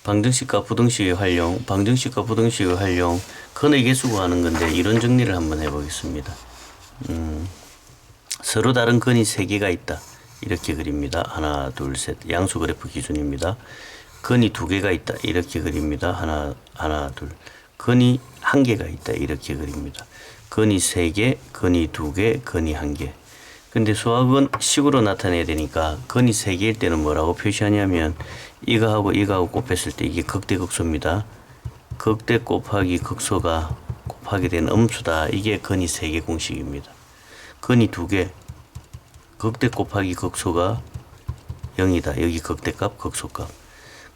방정식과 부등식의 활용, 방정식과 부등식의 활용, 근의 개수 구하는 건데 이론 정리를 한번 해보겠습니다. 서로 다른 근이 3개가 있다. 이렇게 그립니다. 하나, 둘, 셋. 양수 그래프 기준입니다. 근이 2개가 있다. 이렇게 그립니다. 하나, 둘. 근이 1개가 있다. 이렇게 그립니다. 근이 3개, 근이 2개, 근이 1개. 근데 수학은 식으로 나타내야 되니까 근이 3개일 때는 뭐라고 표시하냐면 이거하고 이거하고 곱했을 때 이게 극대극소입니다. 극대 곱하기 극소가 곱하게 된 음수다. 이게 근이 3개 공식입니다. 근이 2개, 극대 곱하기 극소가 0이다. 여기 극대값, 극소값.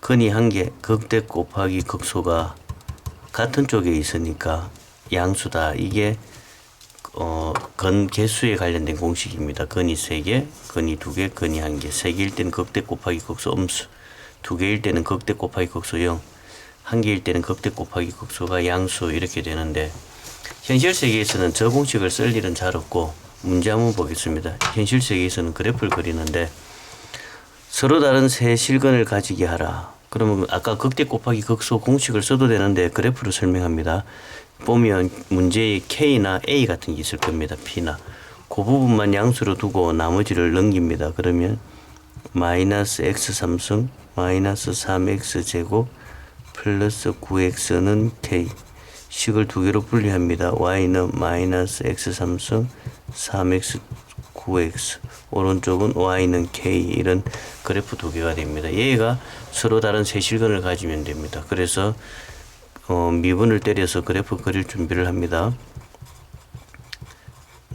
근이 1개, 극대 곱하기 극소가 같은 쪽에 있으니까 양수다. 이게 근 개수에 관련된 공식입니다. 근이 3개, 근이 2개, 근이 1개. 3개일 때는 극대 곱하기 극소 음수, 2개일 때는 극대 곱하기 극소 0, 1개일 때는 극대 곱하기 극소가 양수 이렇게 되는데 현실 세계에서는 저 공식을 쓸 일은 잘 없고 문제 한번 보겠습니다. 현실 세계에서는 그래프를 그리는데 서로 다른 세 실근을 가지게 하라. 그러면 아까 극대 곱하기 극소 공식을 써도 되는데 그래프로 설명합니다. 보면 문제에 K나 A 같은 게 있을 겁니다. P나. 그 부분만 양수로 두고 나머지를 넘깁니다. 그러면 마이너스 X3승 마이너스 3X 제곱 플러스 9X는 K. 식을 2개로 분리합니다. Y는 마이너스 X3승 3X 9X. 오른쪽은 Y는 K. 이런 그래프 2개가 됩니다. 얘가 서로 다른 세 실근을 가지면 됩니다. 그래서 미분을 때려서 그래프 그릴 준비를 합니다.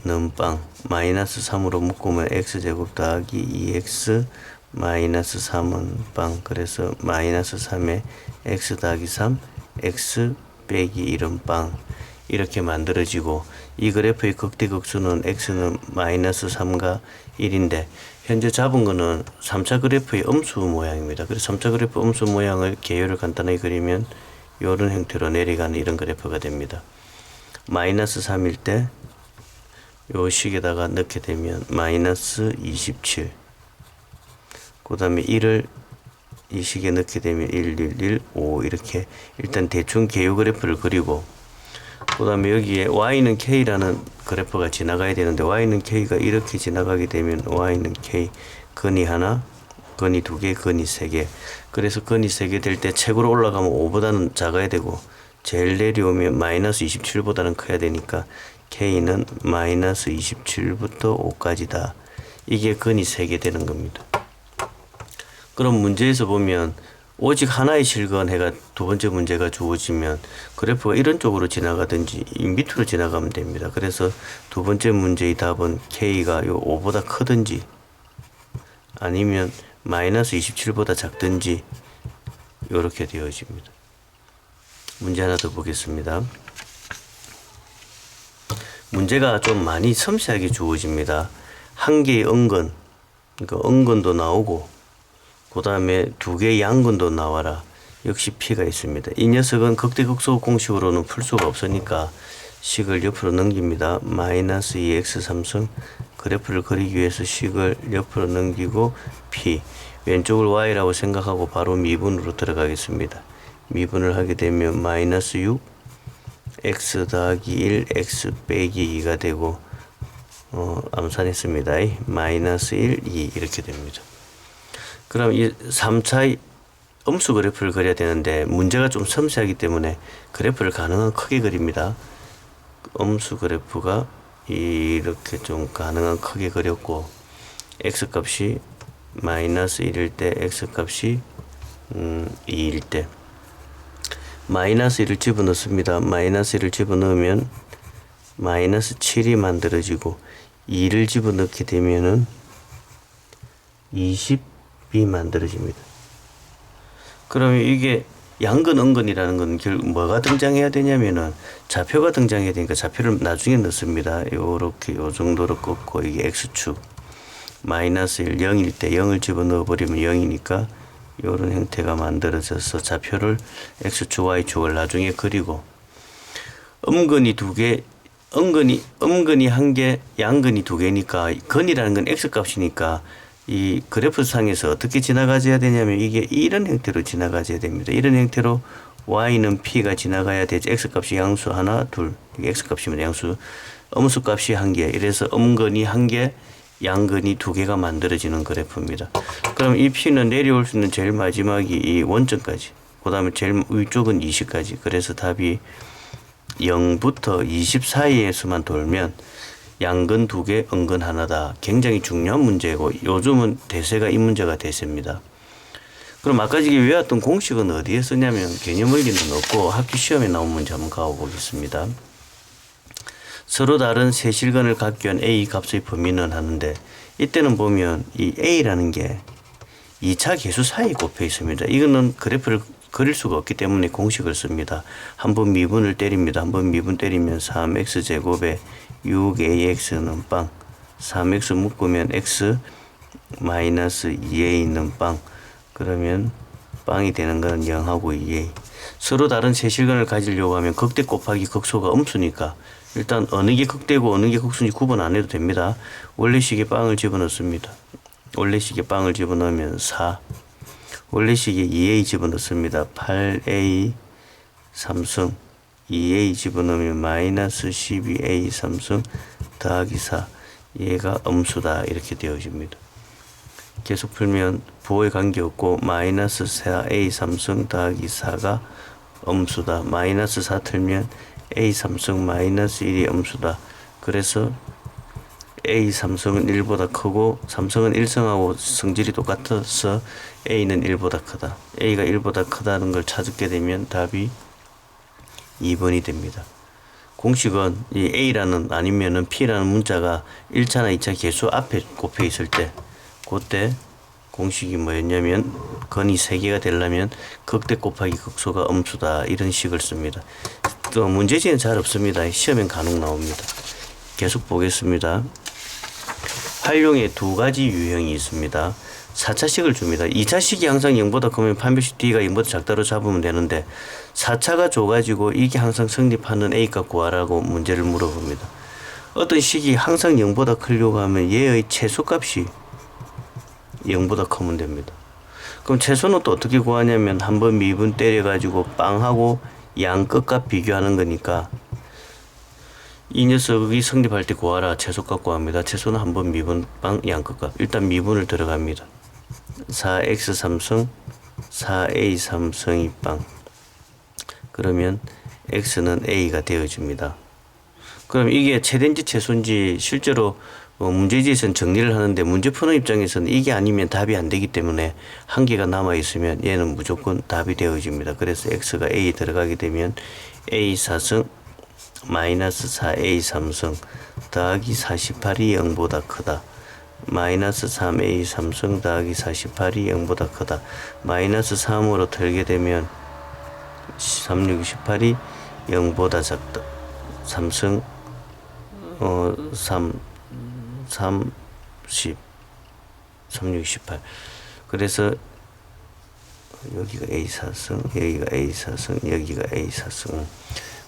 는빵 마이너스 3으로 묶으면 x제곱 더하기 2x 마이너스 3은 빵. 그래서 마이너스 3에 x 더하기 3 x 빼기 1은 빵. 이렇게 만들어지고 이 그래프의 극대극수는 x는 마이너스 3과 1인데 현재 잡은 거는 3차 그래프의 음수 모양입니다. 그래서 3차 그래프 음수 모양을 개요를 간단하게 그리면 이런 형태로 내려가는 이런 그래프가 됩니다. 마이너스 3일 때 요 식에다가 넣게 되면 마이너스 27. 그 다음에 1을 이 식에 넣게 되면 1, 1, 1, 5 이렇게 일단 대충 개요 그래프를 그리고 그 다음에 여기에 y는 k라는 그래프가 지나가야 되는데 y는 k가 이렇게 지나가게 되면 y는 k 근이 하나, 근이 2개, 근이 3개. 그래서 근이 3개 될 때 최고로 올라가면 5보다는 작아야 되고 제일 내려오면 마이너스 27보다는 커야 되니까 K는 마이너스 27부터 5까지다. 이게 근이 3개 되는 겁니다. 그럼 문제에서 보면 오직 하나의 실근 해가 두 번째 문제가 주어지면 그래프가 이런 쪽으로 지나가든지 밑으로 지나가면 됩니다. 그래서 두 번째 문제의 답은 K가 요 5보다 크든지 아니면 마이너스 27보다 작든지 이렇게 되어집니다. 문제 하나 더 보겠습니다. 문제가 좀 많이 섬세하게 주어집니다. 한 개의 은근, 그러니까 은근도 나오고 그 다음에 2개의 양근도 나와라. 역시 P가 있습니다. 이 녀석은 극대극소 공식으로는 풀 수가 없으니까 식을 옆으로 넘깁니다. 마이너스 2x3승 그래프를 그리기 위해서 식을 옆으로 넘기고 P 왼쪽을 Y라고 생각하고 바로 미분으로 들어가겠습니다. 미분을 하게 되면 마이너스 6 x 더하기 1 x 빼기 2가 되고 암산했습니다. 마이너스 1, 2 이렇게 됩니다. 그럼 이 3차의 음수 그래프를 그려야 되는데 문제가 좀 섬세하기 때문에 그래프를 가능한 크게 그립니다. 음수 그래프가 이렇게 좀 가능한 크게 그렸고 x값이 마이너스 1일 때 x값이 2일 때 마이너스 1을 집어넣습니다. 마이너스 1을 집어넣으면 마이너스 7이 만들어지고 2를 집어넣게 되면은 20이 만들어집니다. 그러면 이게 양근, 은근이라는 건 결국 뭐가 등장해야 되냐면은 좌표가 등장해야 되니까 좌표를 나중에 넣습니다. 요렇게 요 정도로 꺾고 이게 x축 마이너스 1, 0일 때 0을 집어넣어 버리면 0이니까 이런 형태가 만들어져서 좌표를 x축, y축을 나중에 그리고 음근이 2개, 음근이 1개, 양근이 2개니까 근이라는 건 x값이니까 이 그래프 상에서 어떻게 지나가줘야 되냐면 이게 이런 형태로 지나가줘야 됩니다. 이런 형태로 y는 p가 지나가야 되지. x값이 양수 하나 둘, 이게 x값이면 양수, 음수값이 한 개, 이래서 음근이 한 개, 양근이 두 개가 만들어지는 그래프입니다. 그럼 이 p는 내려올 수 있는 제일 마지막이 이 원점까지, 그 다음에 제일 위쪽은 20까지. 그래서 답이 0부터 20 사이에서만 돌면 양근 두 개, 음근 하나다. 굉장히 중요한 문제고 요즘은 대세가 이 문제가 대세입니다. 그럼 아까 지금 외웠던 공식은 어디에 쓰냐면 개념원리는 없고 학교 시험에 나온 문제 한번 가보겠습니다. 서로 다른 세 실근을 갖기 위한 A 값의 범위는 하는데, 이때는 보면 이 A라는 게 2차 계수 사이에 꼽혀 있습니다. 이거는 그래프를 그릴 수가 없기 때문에 공식을 씁니다. 한번 미분을 때립니다. 한번 미분 때리면 3x제곱에 6ax는 빵, 3x 묶으면 x 마이너스 2a는 빵, 그러면 빵이 되는 건 0하고 2a. 서로 다른 세 실근을 가지려고 하면 극대 곱하기 극소가 음수니까 일단 어느 게 극대고 어느 게 극소인지 구분 안 해도 됩니다. 원래식에 빵을 집어넣습니다. 원래식에 빵을 집어넣으면 4, 원래식에 2a 집어넣습니다. 8a 3승, 2a 집어넣으면 마이너스 12a 3승 더하기 4, 얘가 음수다 이렇게 되어집니다. 계속 풀면 부호에 관계없고 마이너스 4a 3승 더하기 4가 음수다. 마이너스 4 틀면 a 3승 마이너스 1이 음수다. 그래서 a 3승은 1보다 크고 3승은 1승하고 성질이 똑같아서 a는 1보다 크다. a가 1보다 크다는 걸 찾게 되면 답이 2번이 됩니다. 공식은 이 a라는 아니면은 p라는 문자가 1차나 2차 계수 앞에 꼽혀 있을 때, 그때 공식이 뭐였냐면 근이 3개가 되려면 극대 곱하기 극소가 음수다 이런 식을 씁니다. 또 문제지는 잘 없습니다. 시험엔 간혹 나옵니다. 계속 보겠습니다. 활용의 두 가지 유형이 있습니다. 4차식을 줍니다. 2차식이 항상 0보다 크면 판별식 D가 0보다 작다로 잡으면 되는데 4차가 줘가지고 이게 항상 성립하는 A값 구하라고 문제를 물어봅니다. 어떤 식이 항상 0보다 크려고 하면 얘의 최소값이 0보다 크면 됩니다. 그럼 최소는 또 어떻게 구하냐면 한번 미분 때려가지고 빵하고 양 끝값 비교하는 거니까 이 녀석이 성립할 때 구하라. 최소값 구합니다. 최소는 한번 미분 빵 양 끝값. 일단 미분을 들어갑니다. 4x 3승 4a 3승이 빵. 그러면 x는 a가 되어집니다. 그럼 이게 최대인지 최소인지 실제로 문제지에서는 정리를 하는데 문제 푸는 입장에서는 이게 아니면 답이 안 되기 때문에 한 개가 남아 있으면 얘는 무조건 답이 되어집니다. 그래서 x가 a 들어가게 되면 a 4승 마이너스 4a 3승 더하기 48이 0보다 크다. 마이너스 3a 3승 더하기 48이 0보다 크다. 마이너스 3으로 털게 되면 36, 18이 0보다 작다. 3승 30 36, 18. 그래서 여기가 A4승, 여기가 A4승, 여기가 A4승.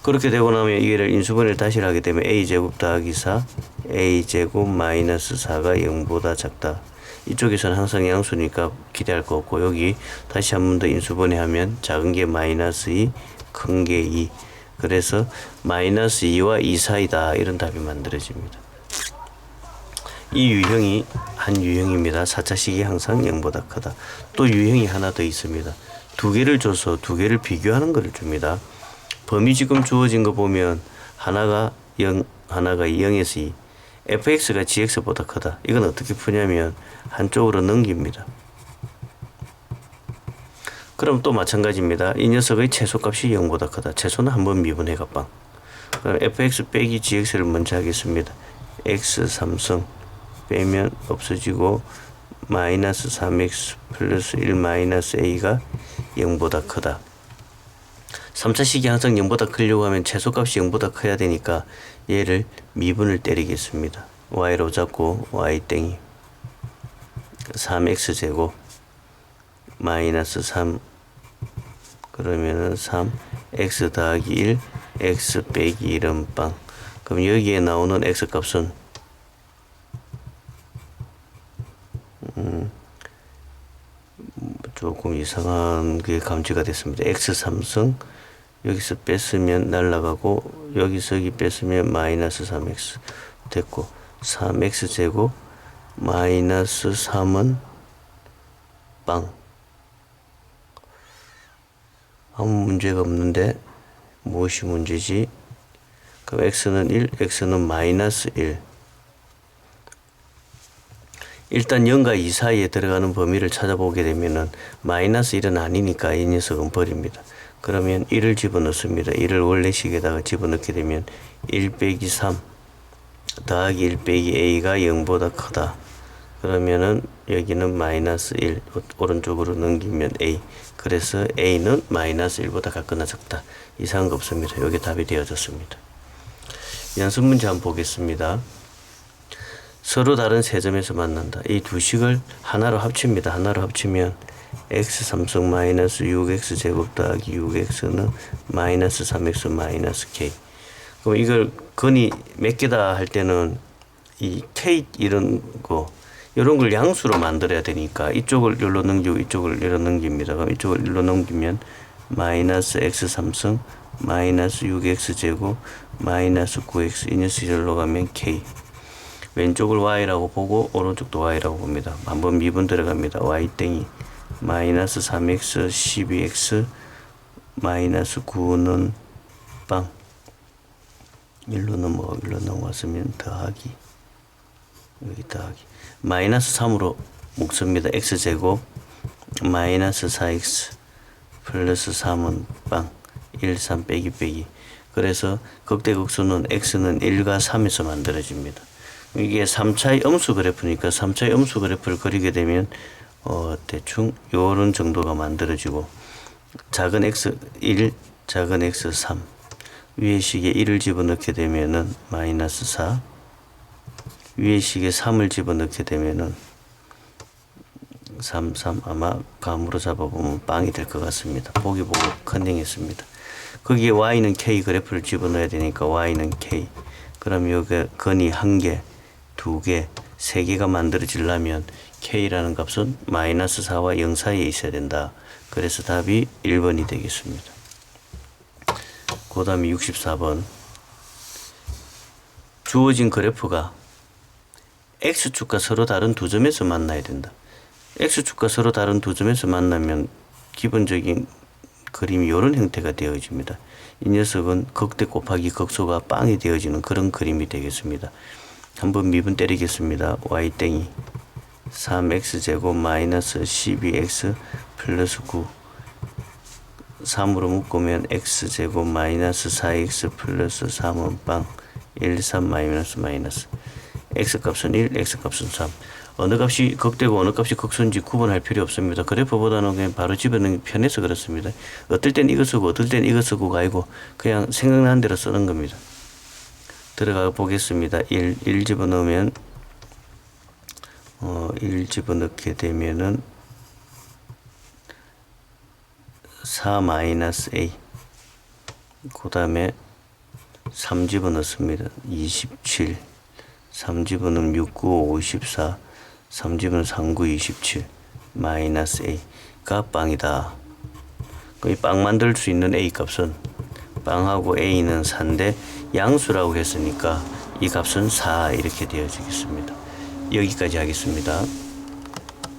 그렇게 되고 나면 이거를 인수분해를 다시 하게 되면 A제곱 더하기 4, A제곱 마이너스 4가 0보다 작다. 이쪽에서는 항상 양수니까 기대할 거 없고, 여기 다시 한 번 더 인수분해하면 작은 게 마이너스 2, 큰 게 2. 그래서 마이너스 2와 2 사이다. 이런 답이 만들어집니다. 이 유형이 한 유형입니다. 4차식이 항상 0보다 크다. 또 유형이 하나 더 있습니다. 두 개를 줘서 두 개를 비교하는 것을 줍니다. 범위 지금 주어진 거 보면 하나가 0, 하나가 0에서 2. fx가 gx보다 크다. 이건 어떻게 푸냐면 한쪽으로 넘깁니다. 그럼 또 마찬가지입니다. 이 녀석의 최소값이 0보다 크다. 최소는 한번 미분해가 빵. 그럼 fx 빼기 gx를 먼저 하겠습니다. x 3승 빼면 없어지고 마이너스 3x 플러스 1 마이너스 a가 0보다 크다. 3차식이 항상 0보다 크려고 하면 최소값이 0보다 커야 되니까 얘를 미분을 때리겠습니다. y로 잡고 y 땡이 3x 제곱 마이너스 3 그러면은 3 x 더하기 1 x 빼기 1은 빵. 그럼 여기에 나오는 x 값은 이상한 게 감지가 됐습니다. x 3승 여기서 뺐으면 날라가고 여기서 여기 뺐으면 마이너스 3x 됐고 3x 제곱 마이너스 3은 빵. 아무 문제가 없는데 무엇이 문제지? 그럼 x는 1, x는 마이너스 1. 일단 0과 2 사이에 들어가는 범위를 찾아보게 되면은 마이너스 1은 아니니까 이 녀석은 버립니다. 그러면 1을 집어넣습니다. 1을 원래식에다가 집어넣게 되면 1 빼기 3 더하기 1 빼기 a가 0보다 크다. 그러면은 여기는 마이너스 1 오른쪽으로 넘기면 a. 그래서 a는 마이너스 1보다 같거나 적다. 이상한 거 없습니다. 여기 답이 되어졌습니다. 연습 문제 한번 보겠습니다. 서로 다른 세 점에서 만난다. 이 두 식을 하나로 합칩니다. 하나로 합치면 x 3승 마이너스 6x 제곱 더하기 6x는 마이너스 3x 마이너스 k. 그럼 이걸 근이 몇 개다 할 때는 이 k 이런 걸 양수로 만들어야 되니까 이쪽을 일로 넘기고 이쪽을 일로 넘깁니다. 그럼 이쪽을 일로 넘기면 마이너스 x 3승 마이너스 6x 제곱 마이너스 9x 이 녀석이 일로 가면 k. 왼쪽을 y라고 보고 오른쪽도 y라고 봅니다. 한번 미분 들어갑니다. y 땡이 마이너스 3x 12x 마이너스 9는 빵. 일로 넘어왔으면 더하기 여기 더하기 마이너스 3으로 묶습니다. x제곱 마이너스 4x 플러스 3은 빵. 1, 3 빼기 그래서 극대극소는 x는 1과 3에서 만들어집니다. 이게 3차의 음수 그래프니까 3차의 음수 그래프를 그리게 되면 대충 요런 정도가 만들어지고 작은 x 1 작은 x 3 위에 식에 1을 집어넣게 되면은 마이너스 4 위에 식에 3을 집어넣게 되면은 3 아마 감으로 잡아보면 빵이 될 것 같습니다. 보기 보고 컨닝했습니다. 거기에 y는 k 그래프를 집어넣어야 되니까 y는 k. 그럼 여기 근이 1개 2개, 3개가 만들어지려면 k라는 값은 마이너스 4와 0 사이에 있어야 된다. 그래서 답이 1번이 되겠습니다. 그 다음에 64번. 주어진 그래프가 x축과 서로 다른 두 점에서 만나야 된다. x축과 서로 다른 두 점에서 만나면 기본적인 그림이 이런 형태가 되어집니다. 이 녀석은 극대 곱하기 극소가 빵이 되어지는 그런 그림이 되겠습니다. 한번 미분 때리겠습니다. y 땡이 3x 제곱 마이너스 12x 플러스 9 3으로 묶으면 x 제곱 마이너스 4x 플러스 3은 빵 1, 3 마이너스 x 값은 1, x 값은 3. 어느 값이 극대고 어느 값이 극소인지 구분할 필요 없습니다. 그래프보다는 그냥 바로 집어넣는 게 편해서 그렇습니다. 어떨 땐 이거 쓰고 어떨 땐 이거 쓰고가 아니고 그냥 생각나는 대로 쓰는 겁니다. 들어가 보겠습니다. 1 집어넣으면 1 집어넣게 되면은 4 마이너스 a 그 다음에 3 집어넣습니다. 27 3 집어넣으면 6, 9, 54 3 집어넣으면 3, 9, 27 마이너스 a가 빵이다. 이 빵 만들 수 있는 a 값은 빵하고 a는 4인데 양수라고 했으니까 이 값은 4 이렇게 되어지겠습니다. 여기까지 하겠습니다.